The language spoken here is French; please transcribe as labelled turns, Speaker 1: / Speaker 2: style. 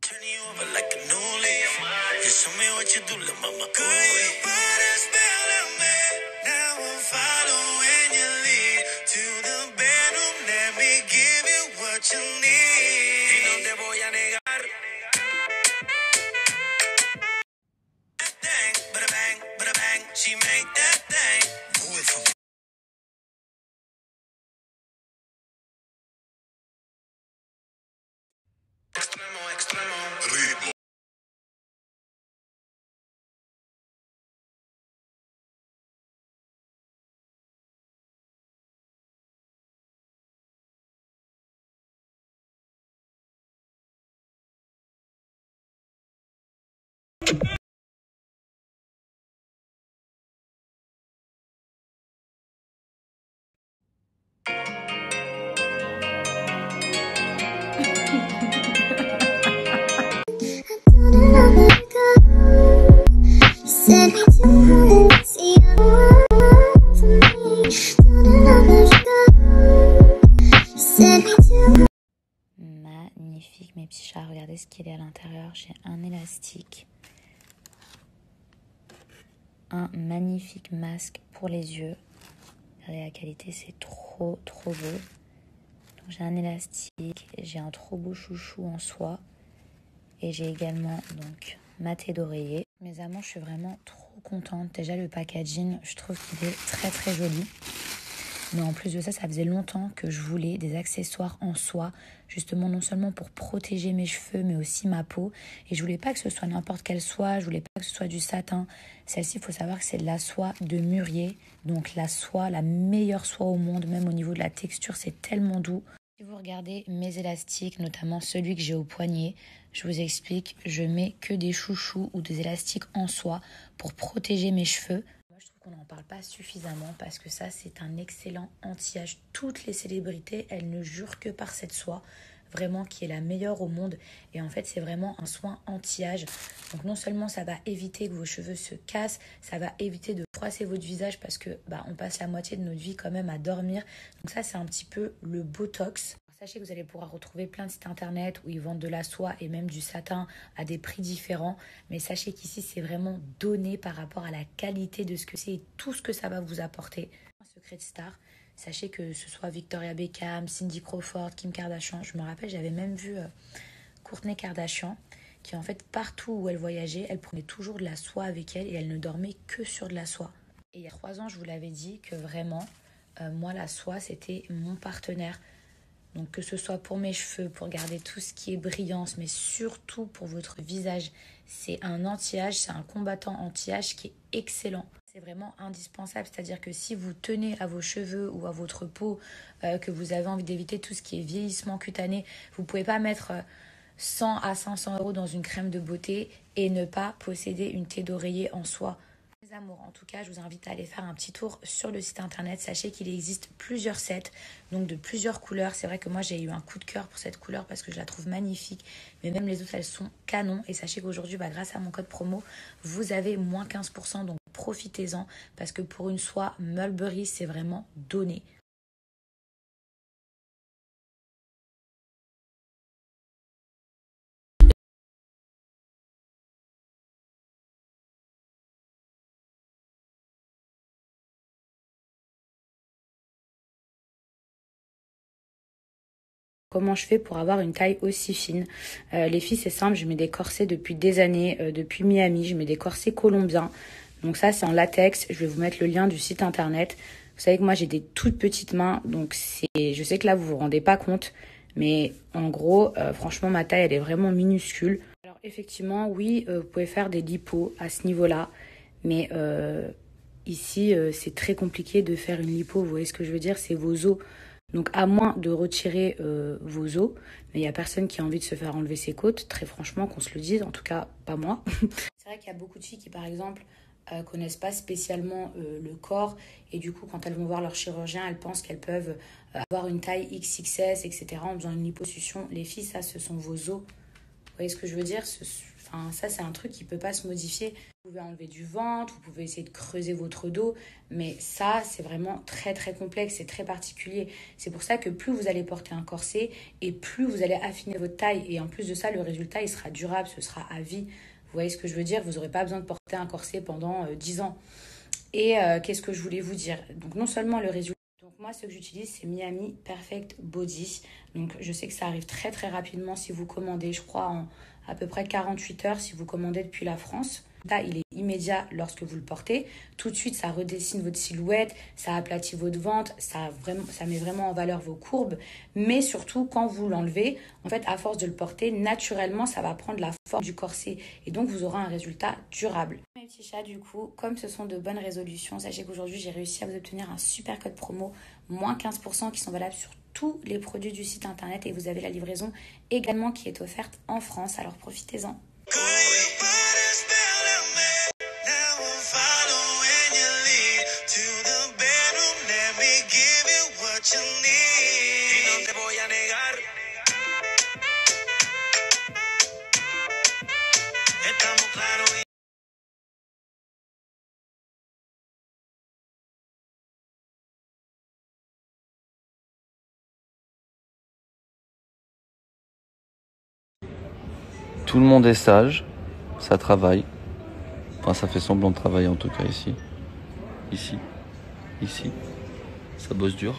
Speaker 1: Turn you over like a new leaf. You show me what you do, little mama. Girl, you put a spell on me. Now I'm following your lead to the bedroom. Let me give you what you need. Y no te voy a negar. That thing, bada bang, she make that thing. Move it for me. Extremo, extremo. Ritmo.
Speaker 2: Magnifique mes petits chats, regardez ce qu'il y a à l'intérieur. J'ai un élastique, un magnifique masque pour les yeux. Regardez la qualité, c'est trop beau. Donc j'ai un élastique, j'ai un trop beau chouchou en soie et j'ai également donc ma tête d'oreiller. Mes amours, je suis vraiment trop contente. Déjà le packaging, je trouve qu'il est très joli. Mais en plus de ça, ça faisait longtemps que je voulais des accessoires en soie, justement non seulement pour protéger mes cheveux, mais aussi ma peau. Et je voulais pas que ce soit n'importe quelle soie, je voulais pas que ce soit du satin. Celle-ci, il faut savoir que c'est de la soie de mûrier, donc la soie, la meilleure soie au monde, même au niveau de la texture, c'est tellement doux. Si vous regardez mes élastiques, notamment celui que j'ai au poignet, je vous explique, je mets que des chouchous ou des élastiques en soie pour protéger mes cheveux. Je trouve qu'on n'en parle pas suffisamment parce que ça, c'est un excellent anti-âge. Toutes les célébrités, elles ne jurent que par cette soie, vraiment qui est la meilleure au monde. Et en fait, c'est vraiment un soin anti-âge. Donc non seulement ça va éviter que vos cheveux se cassent, ça va éviter de froisser votre visage parce que on passe la moitié de notre vie quand même à dormir. Donc ça, c'est un petit peu le Botox. Sachez que vous allez pouvoir retrouver plein de sites internet où ils vendent de la soie et même du satin à des prix différents. Mais sachez qu'ici, c'est vraiment donné par rapport à la qualité de ce que c'est et tout ce que ça va vous apporter. Un secret de star, sachez que ce soit Victoria Beckham, Cindy Crawford, Kim Kardashian. Je me rappelle, j'avais même vu Kourtney Kardashian qui en fait, partout où elle voyageait, elle prenait toujours de la soie avec elle et elle ne dormait que sur de la soie. Et il y a 3 ans, je vous l'avais dit que vraiment, moi, la soie, c'était mon partenaire. Donc que ce soit pour mes cheveux, pour garder tout ce qui est brillance, mais surtout pour votre visage. C'est un anti-âge, c'est un combattant anti-âge qui est excellent. C'est vraiment indispensable, c'est-à-dire que si vous tenez à vos cheveux ou à votre peau, que vous avez envie d'éviter tout ce qui est vieillissement cutané, vous ne pouvez pas mettre 100 à 500 € dans une crème de beauté et ne pas posséder une tête d'oreiller en soie. Mes amours, en tout cas, je vous invite à aller faire un petit tour sur le site internet. Sachez qu'il existe plusieurs sets, donc de plusieurs couleurs. C'est vrai que moi, j'ai eu un coup de cœur pour cette couleur parce que je la trouve magnifique. Mais même les autres, elles sont canon. Et sachez qu'aujourd'hui, grâce à mon code promo, vous avez moins 15%. Donc profitez-en parce que pour une soie Mulberry, c'est vraiment donné. Comment je fais pour avoir une taille aussi fine? Les filles, c'est simple, je mets des corsets depuis des années, depuis Miami, je mets des corsets colombiens. Donc ça, c'est en latex, je vais vous mettre le lien du site internet. Vous savez que moi, j'ai des toutes petites mains, donc je sais que là, vous vous rendez pas compte, mais en gros, franchement, ma taille, elle est vraiment minuscule. Alors effectivement, oui, vous pouvez faire des lipos à ce niveau-là, mais ici, c'est très compliqué de faire une lipo, vous voyez ce que je veux dire? C'est vos os. Donc à moins de retirer vos os, mais il n'y a personne qui a envie de se faire enlever ses côtes, très franchement, qu'on se le dise, en tout cas pas moi. C'est vrai qu'il y a beaucoup de filles qui par exemple connaissent pas spécialement le corps et du coup quand elles vont voir leur chirurgien, elles pensent qu'elles peuvent avoir une taille XXS, etc. en faisant une liposuction. Les filles, ça ce sont vos os. Vous voyez ce que je veux dire? Enfin, ça, c'est un truc qui ne peut pas se modifier. Vous pouvez enlever du ventre, vous pouvez essayer de creuser votre dos, mais ça, c'est vraiment très, très complexe, c'est très particulier. C'est pour ça que plus vous allez porter un corset et plus vous allez affiner votre taille. Et en plus de ça, le résultat, il sera durable, ce sera à vie. Vous voyez ce que je veux dire? Vous n'aurez pas besoin de porter un corset pendant 10 ans. Et qu'est-ce que je voulais vous dire? Donc, non seulement le résultat. Donc moi, ce que j'utilise, c'est Miami Perfect Body. Donc je sais que ça arrive très très rapidement si vous commandez, je crois, en à peu près 48 heures si vous commandez depuis la France. Là, il est immédiat lorsque vous le portez. Tout de suite, ça redessine votre silhouette, ça aplatit votre ventre, ça met vraiment en valeur vos courbes. Mais surtout, quand vous l'enlevez, en fait, à force de le porter, naturellement, ça va prendre la forme du corset. Et donc, vous aurez un résultat durable. Mes petits chats, du coup, comme ce sont de bonnes résolutions, sachez qu'aujourd'hui, j'ai réussi à vous obtenir un super code promo, moins 15% qui sont valables sur tous les produits du site internet. Et vous avez la livraison également qui est offerte en France. Alors, profitez-en.
Speaker 3: Tout le monde est sage, ça travaille. Enfin, ça fait semblant de travailler en tout cas ici. Ici. Ça bosse dur.